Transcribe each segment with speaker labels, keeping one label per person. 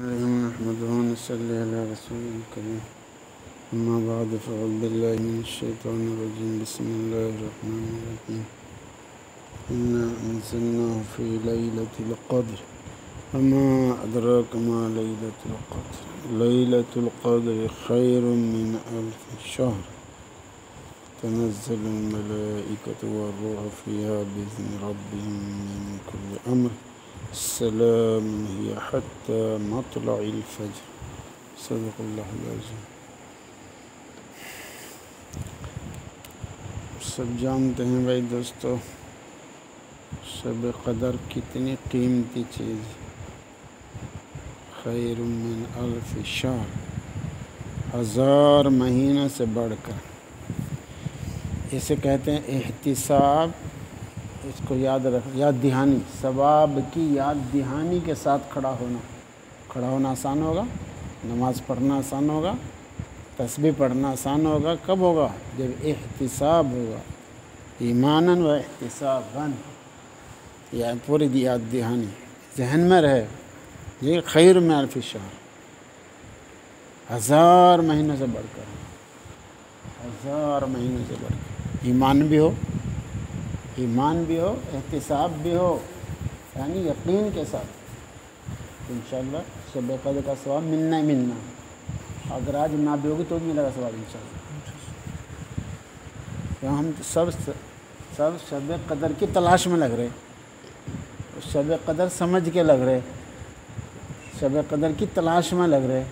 Speaker 1: نحمده ونصلي على رسوله الكريم أما بعد فأعوذ بالله من الشيطان الرجيم بسم الله الرحمن الرحيم إنا أنزلناه في ليلة القدر وما أدراك ما ليلة القدر ليلة القدر خير من ألف شهر تنزل الملائكة والروح فيها بإذن ربهم من كل أمر السلام هي حتى مطلع الفجر صدق اللہ العظیم۔ سب جانتے ہیں بھائی دوستو، شب قدر کتنی قیمتی چیز، خیر من الف شہر، 1000 مہینہ سے بڑھ کر۔ اسے کہتے ہیں احتساب، اس کو یاد دہانی، ثواب کی یاد دہانی کے ساتھ کھڑا ہونا آسان ہوگا، نماز پڑھنا آسان ہوگا، تسبیح پڑھنا آسان ہوگا۔ کب ہوگا؟ جب احتساب ہوگا، ایماناً و احتساباً، یا پوری یاد دہانی ذہن میں رہے۔ یہ خیر من الف شہر، 1000 مہینوں سے بڑھ کر، 1000 مہینوں سے بڑھ کر۔ ایمان بھی ہو، احتساب بھی ہو، یعنی یقین کے ساتھ انشاءاللہ شب قدر کا ثواب ملنا ہی ملنا۔ اگر آج نہ بھی ہوگی تو بھی ملے گا ثواب انشاءاللہ۔ ہم سب شب قدر کی تلاش میں لگ رہے، شب قدر سمجھ کے لگ رہے، شب قدر کی تلاش میں لگ رہے۔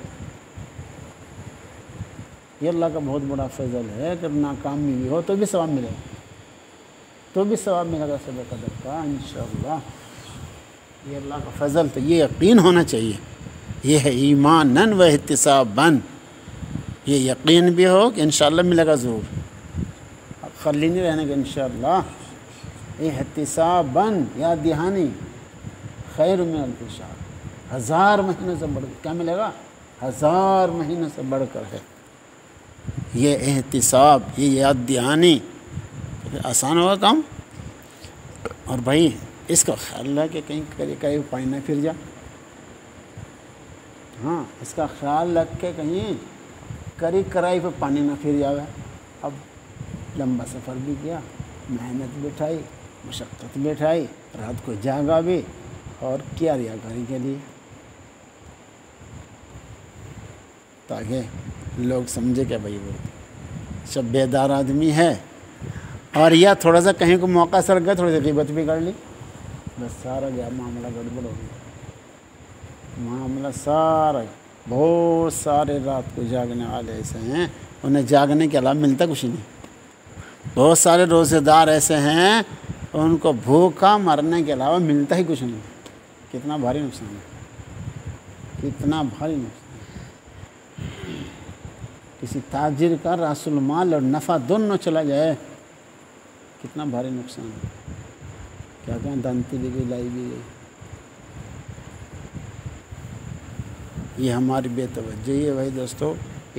Speaker 1: یہ اللہ کا بہت بڑا فضل ہے کہ ناکامی بھی ہو تو بھی ثواب ملے گا، تو بھی ثواب ملے گا شب قدر کا انشاءاللہ۔ یہ اللہ کا فضل، تو یہ یقین ہونا چاہیے۔ یہ ہے ایماناً و احتساباً، یہ یقین بھی ہو کہ انشاءاللہ ملے گا ضرور، خالی نہیں رہنے گا انشاءاللہ۔ احتساباً یا دہانی، خیر من الف شہر، 1000 مہینوں سے بڑھ کر کیا ملے گا؟ 1000 مہینوں سے بڑھ کر ہے یہ احتساب، یہ یاد دہانی۔ آسان ہوگا کام، اور بھائی اس کا خیال ہے کہ کہیں پانی نہ پھر جا۔ ہاں، اس کا خیال رکھ کے کہیں کرائی پہ پانی نہ پھر جاوے۔ اب لمبا سفر بھی کیا، محنت بٹھائی، مشقت بٹھائی، رات کو جاگا بھی، اور کیا ریاکاری کے لیے، تاکہ لوگ سمجھے کہ بھائی وہ سب بیدار آدمی ہے۔ اور یا تھوڑا سا کہیں کو موقع سر گیا، تھوڑی سی غیبت بھی کر لی، بس سارا گیا، معاملہ گڑبڑ ہو گیا، معاملہ سارا۔ بہت سارے رات کو جاگنے والے ایسے ہیں، انہیں جاگنے کے علاوہ ملتا کچھ نہیں۔ بہت سارے روزے دار ایسے ہیں، ان کو بھوکا مرنے کے علاوہ ملتا ہی کچھ نہیں۔ کتنا بھاری نقصان ہے، کتنا بھاری نقصان۔ کسی تاجر کا راس المال اور نفع دونوں چلا جائے، کتنا بھاری نقصان ہے۔ کیا کہیں، دانتی بھی گئی، لائی بھی گئی۔ یہ ہماری بے توجہی ہے بھائی دوستو۔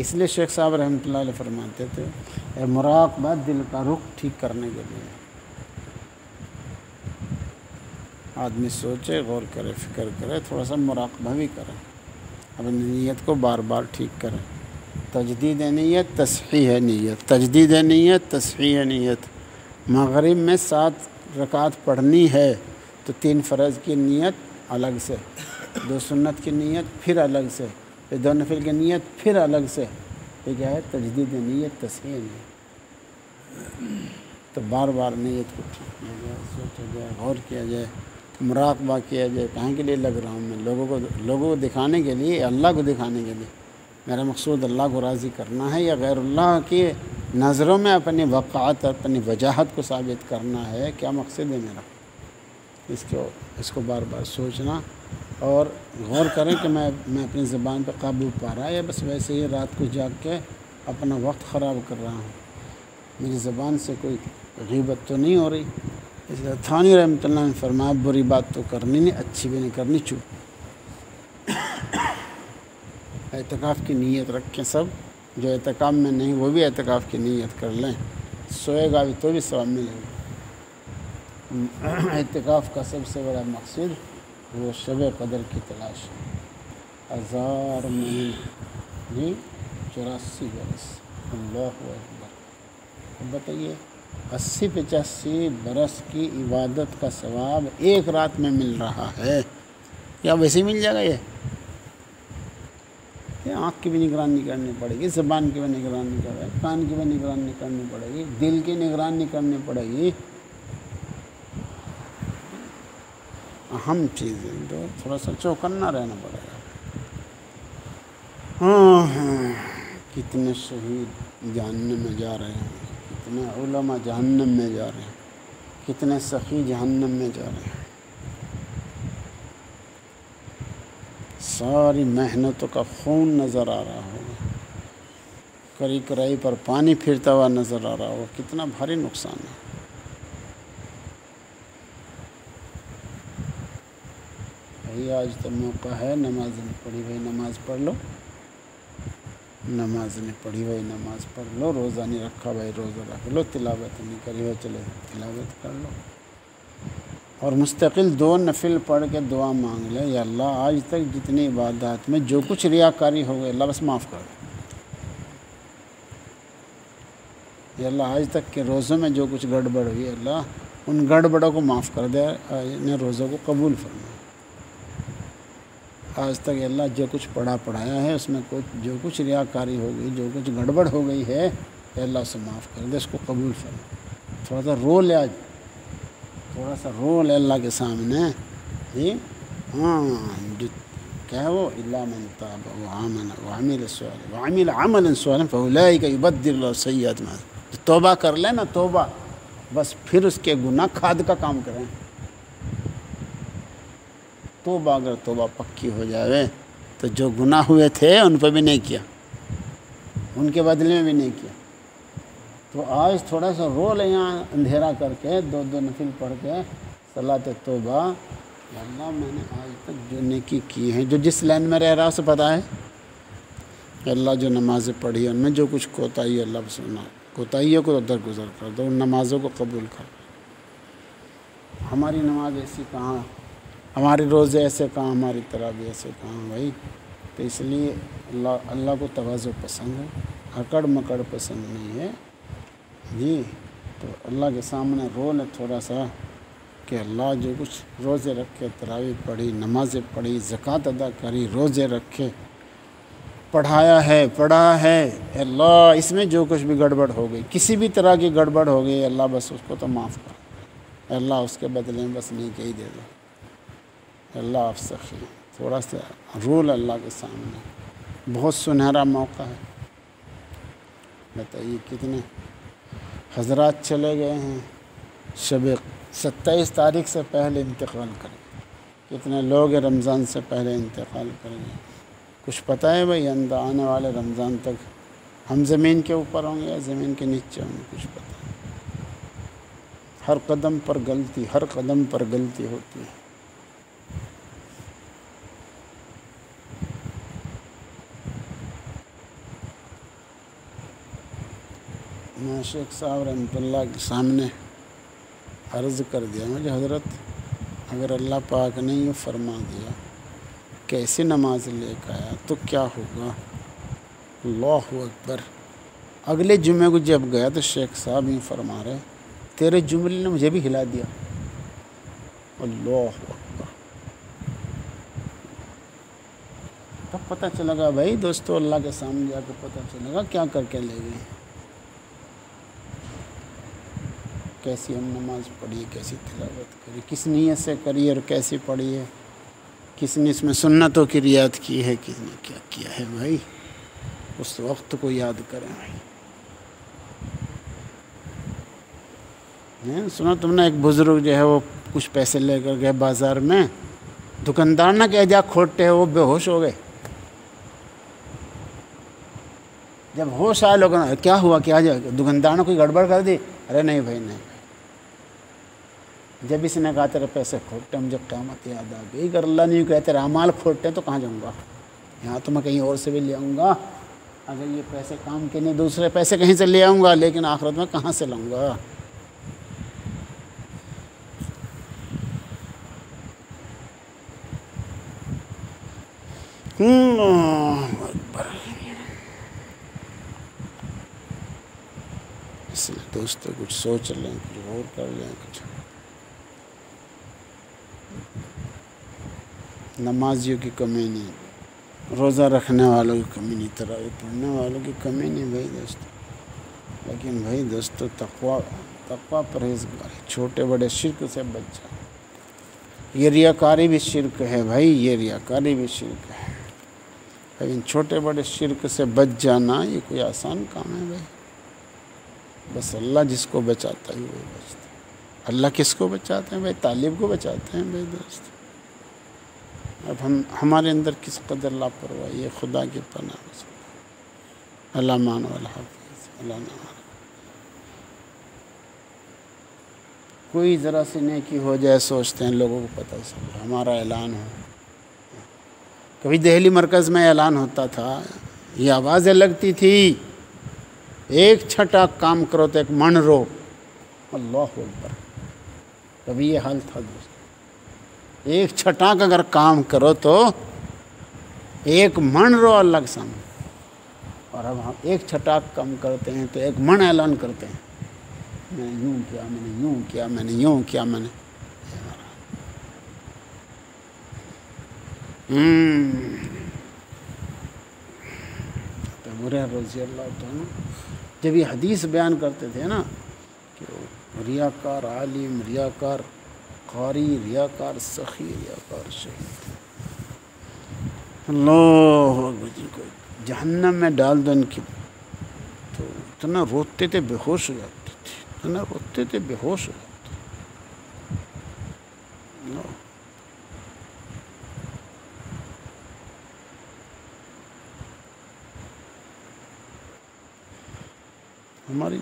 Speaker 1: اس لیے شیخ صاحب رحمۃ اللہ علیہ فرماتے تھے، مراقبہ دل کا رخ ٹھیک کرنے کے لیے آدمی سوچے، غور کرے، فکر کرے، تھوڑا سا مراقبہ بھی کرے، اپنی نیت کو بار بار ٹھیک کرے۔ تجدید نیت، تصحیح نیت، تجدید نیت، تصحیح نیت۔ مغرب میں 7 رکعت پڑھنی ہے تو 3 فرض کی نیت الگ سے، 2 سنت کی نیت پھر الگ سے، پھر 2 نفل کی نیت پھر الگ سے۔ یہ کیا ہے؟ تجدید نیت، تصحیح نیت۔ تو بار بار نیت کو ٹھیک کیا جائے، سوچا جائے، غور کیا جائے، مراقبہ کیا جائے۔ کہیں کے لیے لگ رہا ہوں میں؟ لوگوں کو دکھانے کے لیے، اللہ کو دکھانے کے لیے؟ میرا مقصود اللہ کو راضی کرنا ہے، یا غیر اللہ کی نظروں میں اپنی وقعت، اپنی وجاہت کو ثابت کرنا ہے؟ کیا مقصد ہے میرا؟ اس کو بار بار سوچنا اور غور کریں کہ میں اپنی زبان پہ قابو پا رہا ہے، یا بس ویسے ہی رات کو جاگ کے اپنا وقت خراب کر رہا ہوں؟ میری زبان سے کوئی غیبت تو نہیں ہو رہی؟ اس لیے تھانی رحمۃ اللہ نے فرمایا، بری بات تو کرنی نہیں، اچھی بھی نہیں کرنی، چپ۔ اعتکاف کی نیت رکھیں سب، جو اعتکاف میں نہیں وہ بھی اعتکاف کی نیت کر لیں، سوئے گا بھی تو بھی ثواب ملے گا۔ اعتکاف کا سب سے بڑا مقصد وہ شب قدر کی تلاش ہے۔ 1000 مہینے جی 84 برس، اللہ اکبر۔ اب بتائیے 80-85 برس کی عبادت کا ثواب ایک رات میں مل رہا ہے، یا ویسے ہی مل جائے گا؟ یہ آنکھ کی بھی نگرانی کرنی پڑے گی، زبان کی بھی نگرانی کرے گی، کان کی بھی نگرانی کرنی پڑے گی، دل کی نگرانی کرنی پڑے گی، اہم چیزیں تو تھوڑا سا چوکنا رہنا پڑے گا۔ ہاں کتنے شہید جہنم میں جا رہے ہیں، کتنے علماء جہنم میں جا رہے ہیں، کتنے سخی جہنم میں جا رہے ہیں۔ ساری محنتوں کا خون نظر آ رہا ہوگا، کری کرائی پر پانی پھرتا ہوا نظر آ رہا ہوگا، کتنا بھاری نقصان ہے۔ بھائی آج تو موقع ہے، نماز نہیں پڑھی بھائی نماز پڑھ لو، نماز نہیں پڑھی بھائی نماز پڑھ لو، روزہ نہیں رکھا بھائی روزہ رکھ لو، تلاوت نہیں کری بھائی چلے تلاوت کر لو، اور مستقل 2 نفل پڑھ کے دعا مانگ لے، یا اللہ آج تک جتنی عبادات میں جو کچھ ریاکاری ہو گئی اللہ بس معاف کر دے، یا اللہ آج تک کے روزوں میں جو کچھ گڑبڑ ہوئی اللہ ان گڑبڑوں کو معاف کر دے، انہیں روزوں کو قبول فرما۔ آج تک اللہ جو کچھ پڑھایا ہے اس میں جو کچھ ریاکاری ہو گئی، جو کچھ گڑبڑ ہو گئی ہے اللہ اسے معاف کر دے، اس کو قبول فرما۔ تھوڑا سا رو لے، آج تھوڑا سا رو لے اللہ کے سامنے جی۔ ہاں جو کیا ہے وہ الا من تاب وآمن وعمل عملا صالحا فاولئک یبدل اللہ سیئات ما، توبہ کر لے نا توبہ، بس پھر اس کے گناہ کھاد کا کام کریں۔ توبہ اگر توبہ پکی ہو جائے تو جو گناہ ہوئے تھے ان پہ بھی نہیں کیا، ان کے بدلے میں بھی نہیں کیا، تو آج تھوڑا سا رو لے، یہاں اندھیرا کر کے 2 نفل پڑھ کے صلاۃ توبہ، یا اللہ میں نے آج تک جو نیکی کی ہیں، جو جس لائن میں رہ رہا اسے پتہ ہے، کہ اللہ جو نمازیں پڑھی ان میں جو کچھ کوتاہی ہے اللہ سنا، کوتاہیوں کو درگزر کر دو، ان نمازوں کو قبول کر۔ ہماری نماز ایسی کہاں، ہمارے روزے ایسے کہاں، ہماری تراویح ایسے کہاں بھائی، تو اس لیے اللہ کو تواضع پسند ہے، اکڑ مکڑ پسند نہیں ہے جی۔ تو اللہ کے سامنے رو لے تھوڑا سا کہ اللہ جو کچھ روزے رکھے، تراویح پڑھی، نمازیں پڑھی، زکوٰۃ ادا کری، روزے رکھے، پڑھا ہے اللہ، اس میں جو کچھ بھی گڑبڑ ہو گئی، کسی بھی طرح کی گڑبڑ ہو گئی اللہ بس اس کو تو معاف کر، اللہ اس کے بدلے میں بس نہیں کہی دے دو، اللہ آپ سخی، تھوڑا سا رول اللہ کے سامنے، بہت سنہرا موقع ہے۔ بتائیے کتنے حضرات چلے گئے ہیں شب 27 تاریخ سے پہلے انتقال کریں، کتنے لوگ رمضان سے پہلے انتقال کریں گے، کچھ پتہ ہے بھائی آنے والے رمضان تک ہم زمین کے اوپر ہوں گے یا زمین کے نیچے ہوں گے، کچھ پتہ ہے، ہر قدم پر غلطی، ہر قدم پر غلطی ہوتی ہے۔ میں شیخ صاحب رحمۃ اللہ کے سامنے عرض کر دیا مجھے، حضرت اگر اللہ پاک نے یہ فرما دیا کیسی نماز لے کے آیا تو کیا ہوگا؟ اللہ اکبر۔ اگلے جمعے کو جب گیا تو شیخ صاحب یہ فرما رہے تیرے جملے نے مجھے بھی ہلا دیا، اللہ اکبر۔ تب پتہ چلے گا بھائی دوستو، اللہ کے سامنے جا کے پتہ چلے گا کیا کر کے لے گئے، کیسی ہم نماز پڑھی، کیسی تلاوت کری، کس نیت سے کری اور کیسی پڑھی ہے، کس نے اس میں سنتوں کی رعایت کی ہے، کس نے کیا کیا ہے بھائی، اس وقت کو یاد کریں بھائی۔ سنا تم نے ایک بزرگ جو ہے وہ کچھ پیسے لے کر گئے بازار میں، دکاندار نہ کہہ جا کھوٹے ہیں، وہ بے ہوش ہو گئے، جب ہوش آئے لوگوں نے کیا ہوا، کیا جائے، دکاندار نے کوئی گڑبڑ کر دی، ارے نہیں بھائی نہیں، جب اس نے کہا تیرے پیسے کھوٹے، مجھے قیامت یاد آ گئی، اگر اللہ نہیں کہا تیرے اعمال کھوٹے تو کہاں جاؤں گا، یہاں تو میں کہیں اور سے بھی لے آؤں گا، اگر یہ پیسے کام کے نہیں دوسرے پیسے کہیں سے لے آؤں گا، لیکن آخرت میں کہاں سے لاؤں گا۔ اللہ اکبر۔ اس لیے دوستو کچھ سوچ لیں، کچھ غور کر لیں، کچھ نمازیوں کی کمی نہیں، روزہ رکھنے والوں کی کمی نہیں، تراویح پڑھنے والوں کی کمی نہیں بھائی دوستو، لیکن بھائی دوستو تقویٰ پرہیزگار، چھوٹے بڑے شرک سے بچ جائے۔ یہ ریاکاری بھی شرک ہے بھائی، یہ ریاکاری بھی شرک ہے، لیکن چھوٹے بڑے شرک سے بچ جانا یہ کوئی آسان کام ہے بھائی، بس اللہ جس کو بچاتا ہے وہ بچتا ہے۔ اللہ کس کو بچاتے ہیں بھائی؟ طالب کو بچاتے ہیں بھائی دوست۔ اب ہمارے اندر کس قدر لاپرواہی ہے، خدا کی پناہ میں۔ اللہ مان والحافظ، اللہ مان۔ کوئی ذرا سی نیکی ہو جائے سوچتے ہیں لوگوں کو پتہ چلے، ہمارا اعلان ہو۔ کبھی دہلی مرکز میں اعلان ہوتا تھا، یہ آوازیں لگتی تھی، ایک چھٹا کام کرو تو ایک من رو، اللہ اکبر۔ کبھی یہ حال تھا دوست، ایک چھٹاک اگر کام کرو تو ایک من رو اللہ کے سامنے، اور اب ہم ایک چھٹاک کام کرتے ہیں تو ایک من اعلان کرتے ہیں، میں نے یوں کیا، میں نے یوں کیا، میں نے یوں کیا، میں نے ابو ہریرہ رضی اللہ عنہ جب یہ حدیث بیان کرتے تھے نا کہ ریاکار عالم، ریاکار قاری، ریاکار سخی، ریاکار شہید، اللہ اکبر، جن کو جہنم میں ڈال دو ان کی، تو اتنا روتے تھے بے ہوش ہو جاتے تھے، اتنا روتے تھے بے ہوش ہو جاتے تھے۔ ہماری،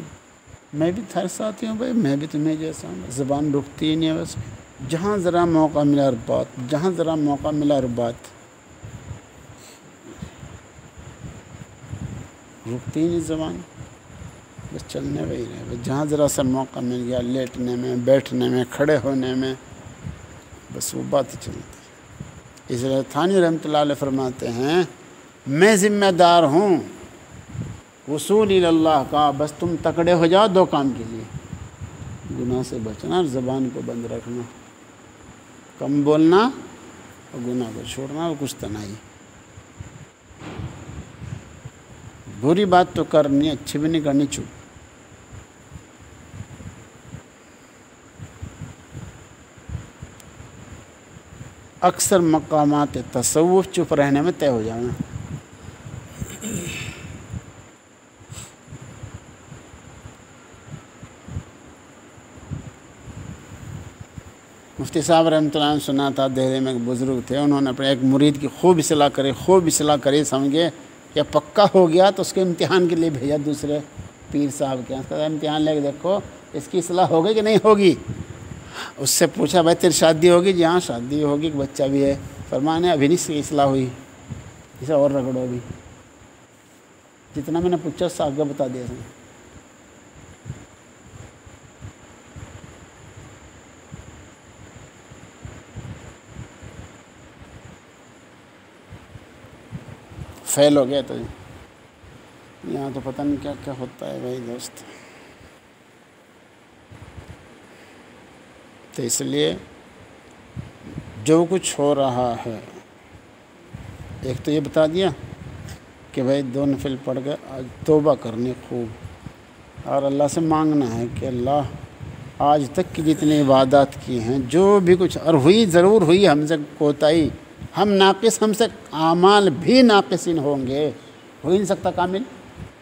Speaker 1: میں بھی تھر ساتھی ہوں بھائی، میں بھی تمہیں جیسا ہوں، زبان رکتی ہی نہیں ہے بس، جہاں ذرا موقع ملا اور بات، جہاں ذرا موقع ملا اور بات، رکتی ہی نہیں زبان، بس چلنے وہی رہے بس، جہاں ذرا سا موقع مل گیا لیٹنے میں، بیٹھنے میں، کھڑے ہونے میں، بس وہ بات چلتی۔ اس لیے تھانی رحمۃ اللہ علیہ فرماتے ہیں، میں ذمہ دار ہوں وصول اللہ کا، بس تم تکڑے ہو جاؤ دو کام کے لیے، گناہ سے بچنا اور زبان کو بند رکھنا، کم بولنا اور گناہ کو چھوڑنا، اور کچھ تنہائی، بری بات تو کرنی، اچھی بھی نہیں کرنی، چپ۔ اکثر مقامات تصوف چپ رہنے میں طے ہو جانا۔ مفتی صاحب رحمۃ اللہ نے سنا تھا، دہلی میں ایک بزرگ تھے، انہوں نے اپنے ایک مرید کی خوب اصلاح کری، سمجھے کہ پکا ہو گیا تو اس کے امتحان کے لیے بھیجا دوسرے پیر صاحب کے، اس کا امتحان لے کے دیکھو اس کی اصلاح ہوگی کہ نہیں ہوگی۔ اس سے پوچھا، بھائی تیری شادی ہوگی؟ جی ہاں شادی ہوگی، بچہ بھی ہے۔ فرمانے ابھی نہیں اس کی اصلاح ہوئی، اسے اور رگڑو ابھی، جتنا میں نے پوچھا اس سے آگے بتا دیا اس نے۔ فیل ہو گیا تو یہاں تو پتہ نہیں کیا کیا ہوتا ہے بھائی دوست۔ تو اس لیے جو کچھ ہو رہا ہے، ایک تو یہ بتا دیا کہ بھائی 2 نفل پڑھ کے آج توبہ کرنی خوب، اور اللہ سے مانگنا ہے کہ اللہ آج تک کی جتنی عبادات کی ہیں، جو بھی کچھ اور ہوئی، ضرور ہوئی ہم سے کوتاہی، ہم ناقص، ہم سے اعمال بھی ناقصین ہوں گے، ہو ہی نہیں سکتا کامل،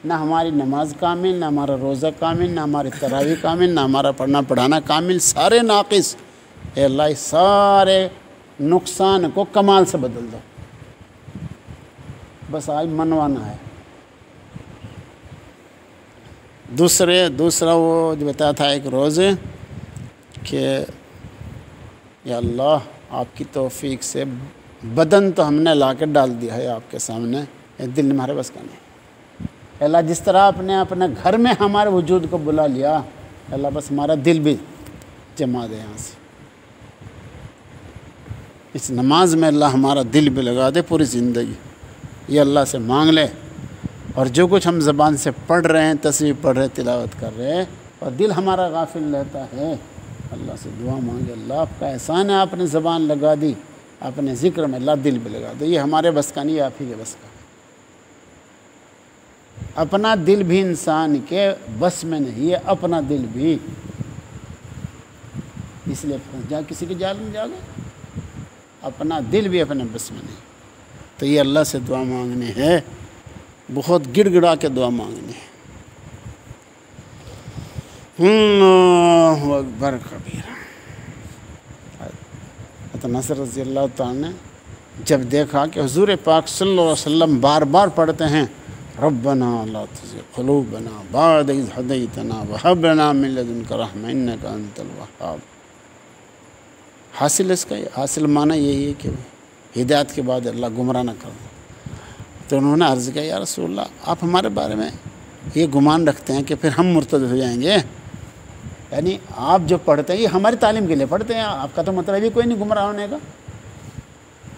Speaker 1: نہ ہماری نماز کامل، نہ ہمارا روزہ کامل، نہ ہماری تراویح کامل، نہ ہمارا پڑھنا پڑھانا کامل، سارے ناقص۔ اے اللہ اس سارے نقصان کو کمال سے بدل دو، بس آج منوانا ہے۔ دوسرا وہ جو بتایا تھا ایک روز کہ یا اللہ آپ کی توفیق سے بدن تو ہم نے لا کے ڈال دیا ہے آپ کے سامنے، دل ہمارے بس کا نہیں۔ اللہ جس طرح آپ نے اپنے گھر میں ہمارے وجود کو بلا لیا، اللہ بس ہمارا دل بھی جما دے یہاں سے، اس نماز میں اللہ ہمارا دل بھی لگا دے پوری زندگی۔ یہ اللہ سے مانگ لے، اور جو کچھ ہم زبان سے پڑھ رہے ہیں، تصویر پڑھ رہے، تلاوت کر رہے ہیں، اور دل ہمارا غافل رہتا ہے، اللہ سے دعا مانگے، اللہ آپ کا احسان ہے، آپ نے زبان لگا دی، اپنے ذکر میں، اللہ دل بھی لگا دو، یہ ہمارے بس کا نہیں، آپ ہی کے بس کا ہے۔ اپنا دل بھی انسان کے بس میں نہیں ہے، اپنا دل بھی، اس لیے جا کسی کے جال میں جا گئے، اپنا دل بھی اپنے بس میں نہیں۔ تو یہ اللہ سے دعا مانگنی ہے، بہت گڑ گڑا کے دعا مانگنی ہے۔ اللہ اکبر کبیرہ۔ حضرت نصر رضی اللہ تعالیٰ نے جب دیکھا کہ حضور پاک صلی اللہ علیہ وسلم بار بار پڑھتے ہیں ربنا لا تزغ قلوبنا بعد اذ ہدیتنا وہب لنا من لدنک رحمۃ انک انت الوہاب، حاصل اس کا حاصل معنی یہی ہے کہ ہدایت کے بعد اللہ گمراہ نہ کر دے۔ تو انہوں نے عرض کیا یا رسول اللہ، آپ ہمارے بارے میں یہ گمان رکھتے ہیں کہ پھر ہم مرتد ہو جائیں گے؟ یعنی آپ جو پڑھتے ہیں یہ ہماری تعلیم کے لیے پڑھتے ہیں، آپ کا تو مطلب ہی کوئی نہیں گمراہ ہونے کا،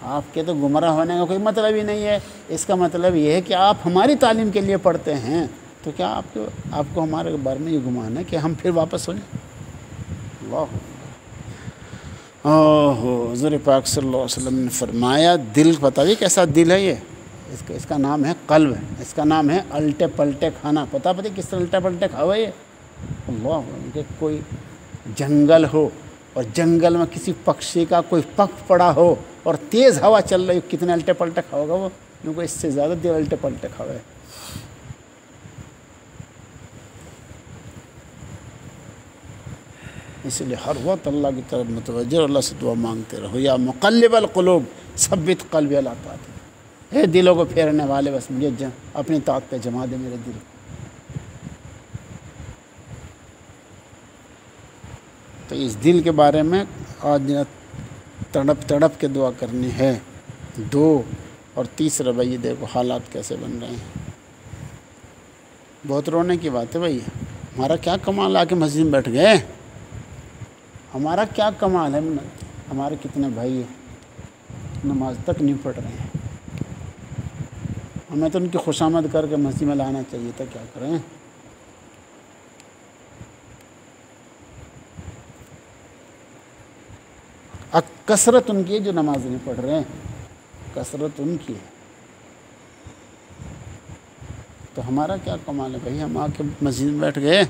Speaker 1: آپ کے تو گمراہ ہونے کا کوئی مطلب ہی نہیں ہے، اس کا مطلب یہ ہے کہ آپ ہماری تعلیم کے لیے پڑھتے ہیں، تو کیا آپ کو ہمارے بارے میں یہ گمان ہے کہ ہم پھر واپس ہو جائیں؟ اللہ حضور پاک صلی اللہ علیہ وسلم نے فرمایا دل، بتائیے کیسا دل ہے یہ، اس کا نام ہے قلب، اس کا نام ہے الٹے پلٹے کھانا۔ پتہ کس طرح الٹے پلٹے کھاوا یہ؟ اللہ، کہ کوئی جنگل ہو اور جنگل میں کسی پکشی کا کوئی پک پڑا ہو اور تیز ہوا چل رہی ہو، کتنے الٹے پلٹے کھاؤ گا وہ؟ کیونکہ اس سے زیادہ دل الٹے پلٹے کھاوا ہے۔ اس لیے ہر وقت اللہ کی طرف متوجہ، اللہ سے دعا مانگتے رہو، یا مقلب القلوب ثبت قلبی علی طاعتک، اے دلوں کو پھیرنے والے، بس مجھے اپنی طاعت پہ جما دے میرے دل۔ تو اس دل کے بارے میں آج تڑپ کے دعا کرنی ہے۔ دو اور تیسرا بھائی دیکھو حالات کیسے بن رہے ہیں، بہت رونے کی بات ہے بھائی، ہمارا کیا کمال آ کے مسجد میں بیٹھ گئے، ہمارا کیا کمال ہے، ہمارے کتنے بھائی ہیں نماز تک نہیں پڑھ رہے ہیں، ہمیں تو ان کی خوشامد کر کے مسجد میں لانا چاہیے تھا، کیا کریں؟ کثرت ان کی ہے جو نماز نہیں پڑھ رہے ہیں، کثرت ان کی ہے، تو ہمارا کیا کمال ہے بھائی، ہم آ کے مسجد میں بیٹھ گئے،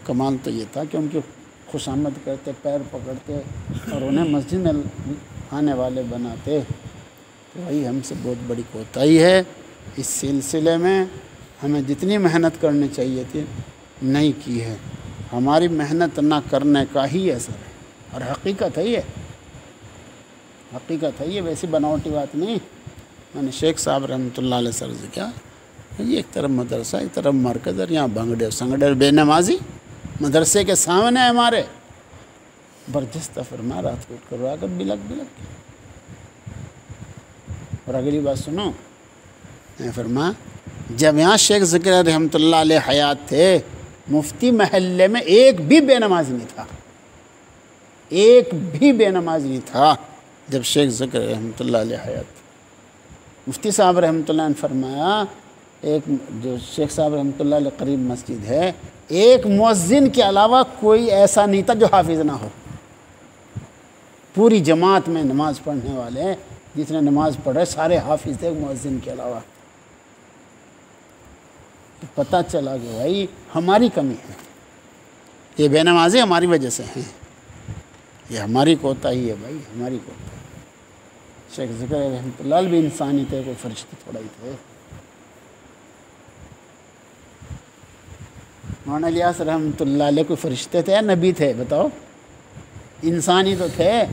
Speaker 1: کمال تو یہ تھا کہ ان کی خوشامد کرتے، پیر پکڑتے اور انہیں مسجد میں آنے والے بناتے، تو بھائی ہم سے بہت بڑی کوتاہی ہے، اس سلسلے میں ہمیں جتنی محنت کرنی چاہیے تھی نہیں کی ہے، ہماری محنت نہ کرنے کا ہی اثر ہے، اور حقیقت ہے یہ، حقیقت ہے یہ، ویسی بناوٹی بات نہیں۔ میں نے شیخ صاحب رحمۃ اللہ علیہ سے عرض کیا، یہ ایک طرف مدرسہ، ایک طرف مرکز، اور یہاں بنگڑے سنگڑے بے نمازی مدرسے کے سامنے ہمارے، برجستہ فرما رات کو اٹھ کر رہا کر بلک بلک کے۔ اور اگلی بات سنو، میں فرما جب یہاں شیخ ذکر رحمۃ اللہ علیہ حیات تھے، مفتی محلے میں ایک بھی بے نماز نہیں تھا، ایک بھی بے نماز نہیں تھا جب شیخ ذکر رحمۃ اللہ علیہ حیات تھے۔ مفتی صاحب رحمۃ اللہ نے فرمایا، ایک جو شیخ صاحب رحمۃ اللہ علیہ قریب مسجد ہے، ایک مؤذن کے علاوہ کوئی ایسا نہیں تھا جو حافظ نہ ہو، پوری جماعت میں نماز پڑھنے والے جتنے نماز پڑھے سارے حافظ تھے مؤذن کے علاوہ۔ تو پتہ چلا کہ بھائی ہماری کمی ہے، یہ بے نمازی ہماری وجہ سے ہیں، یہ ہماری کوتاہی ہے بھائی، ہماری کوتاہی۔ شیخ ذکر رحمۃ اللہ علیہ بھی انسانی تھے، کوئی فرشتے تھوڑا ہی تھے۔ مولانا الیاس رحمۃ اللہ علیہ کوئی فرشتے تھے یا نبی تھے؟ بتاؤ، انسانی تو تھے،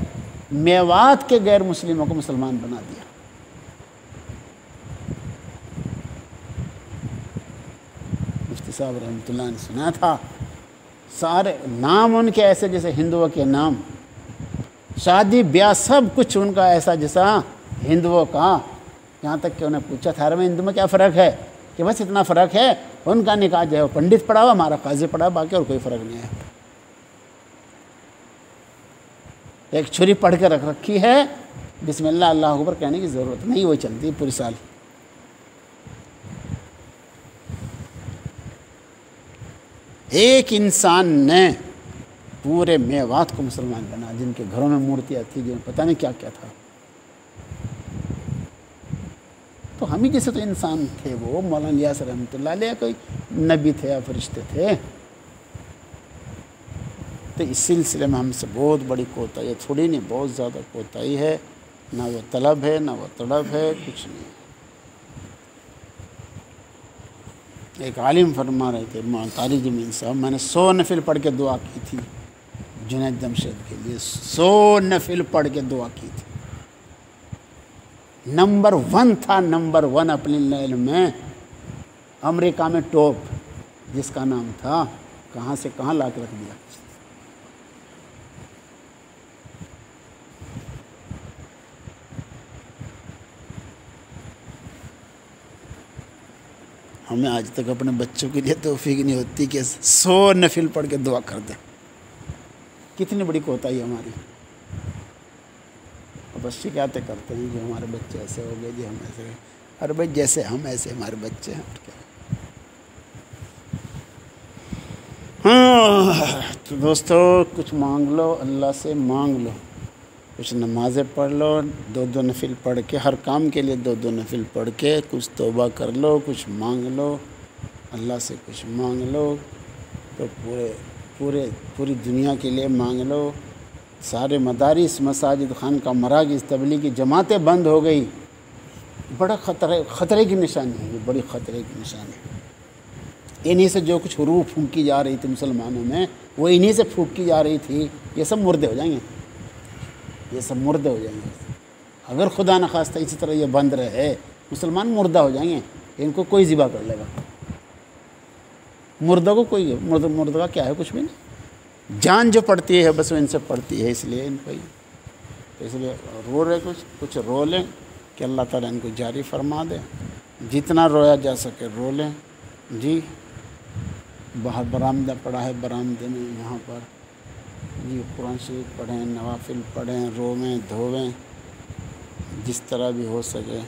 Speaker 1: میوات کے غیر مسلموں کو مسلمان بنا دیا۔ مفتی صاحب رحمۃ اللہ نے سنا تھا، سارے نام ان کے ایسے جیسے ہندوؤں کے نام، شادی بیاہ سب کچھ ان کا ایسا جیسا ہندوؤں کا، یہاں تک کہ انہیں پوچھا تھا میں ہندو میں کیا فرق ہے، کہ بس اتنا فرق ہے، ان کا نکاح جو ہے وہ پنڈت پڑھا ہوا، ہمارا قاضی پڑھا ہوا، باقی اور کوئی فرق نہیں ہے۔ ایک چھری پڑھ کے رکھ رکھی ہے، بسم اللہ اللہ اکبر کہنے کی ضرورت نہیں، وہ چلتی ہے پوری سال۔ ایک انسان نے پورے میوات کو مسلمان بنا، جن کے گھروں میں مورتیاں تھیں، جن پتہ نہیں کیا کیا تھا. تو ہم ہی جیسے تو انسان تھے. وہ مولانا الیاس رحمۃ اللہ علیہ کوئی نبی تھے یا فرشتے تھے؟ تو اس سلسلے میں ہم سے بہت بڑی کوتاہی ہے، تھوڑی نہیں بہت زیادہ کوتاہی ہے. نہ وہ طلب ہے نہ وہ طلب ہے، کچھ نہیں. ایک عالم فرما رہے تھے قاری جمیل صاحب، میں نے 100 نفل پڑھ کے دعا کی تھی جنید جمشید کے لیے. 100 نفل پڑھ کے دعا کی تھی. نمبر 1 تھا، نمبر 1 اپنے علم میں، امریکہ میں ٹاپ، جس کا نام تھا، کہاں سے کہاں لا کے رکھ دیا. ہمیں آج تک اپنے بچوں کے لیے توفیق نہیں ہوتی کہ 100 نفل پڑھ کے دعا کر دیں. کتنی بڑی کوتاہی ہے ہماری. بس شکایتیں کرتے ہیں کہ ہمارے بچے ایسے ہو گئے، جی ہم ایسے گئے. ارے بھائی جیسے ہم ایسے ہمارے بچے ہیں. اور کیا. ہاں تو دوستو، کچھ مانگ لو اللہ سے، مانگ لو. کچھ نمازیں پڑھ لو، 2 نفل پڑھ کے، ہر کام کے لیے 2 نفل پڑھ کے کچھ توبہ کر لو، کچھ مانگ لو اللہ سے. کچھ مانگ لو تو پوری دنیا کے لیے مانگ لو. سارے مدارس، مساجد، خانقاہ، مراکز، تبلیغی جماعتیں بند ہو گئی. بڑا خطرے کی نشانی ہے، یہ بڑی خطرے کی نشانی ہے. انہی سے جو کچھ روح پھونکی جا رہی تھی مسلمانوں میں، وہ انہی سے پھونکی جا رہی تھی. یہ سب مردے ہو جائیں گے، یہ سب مردے ہو جائیں گے. اگر خدا نخواستہ اسی طرح یہ بند رہے، مسلمان مردہ ہو جائیں گے. ان کو کوئی ذبح کر لے گا. مردہ کو کوئی مردہ کا کیا ہے؟ کچھ بھی نہیں. جان جو پڑتی ہے بس وہ ان سے پڑتی ہے، اس لیے ان کو اس لیے رو رہے، کچھ رو لیں کہ اللہ تعالیٰ ان کو جاری فرما دے. جتنا رویا جا سکے رو لیں. جی باہر برآمدہ پڑا ہے، برآمدے میں یہاں پر جی قرآن شریف پڑھیں، نوافل پڑھیں، روویں دھوویں، جس طرح بھی ہو سکے.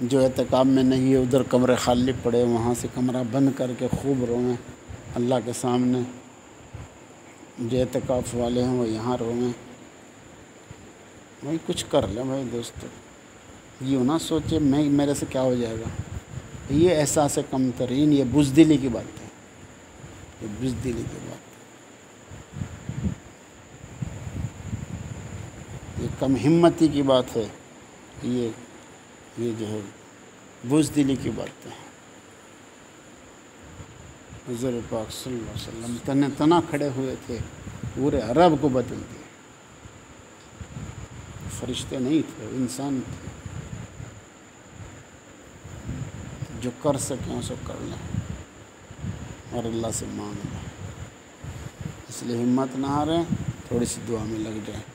Speaker 1: جو اعتکاف میں نہیں ہے ادھر کمرے خالی پڑے، وہاں سے کمرہ بند کر کے خوب رویں اللہ کے سامنے. جو اعتکاف والے ہیں وہ یہاں رویں. بھائی کچھ کر لیں بھائی دوستو. یہ نہ سوچے میرے سے کیا ہو جائے گا. یہ احساس کم ترین، یہ بزدلی کی بات ہے. یہ بزدلی کی بات ہے، یہ کم ہمتی کی بات ہے. یہ جو ہے بزدلی کی بات ہے. حضور پاک صلی اللہ علیہ وسلم تن تنا کھڑے ہوئے تھے، پورے عرب کو بدل دیا. فرشتے نہیں تھے، انسان تھے. جو کر سکیں اسے کر لیں اور اللہ سے مانگ لیں. اس لیے ہمت نہ ہاریں، تھوڑی سی دعا میں لگ جائیں.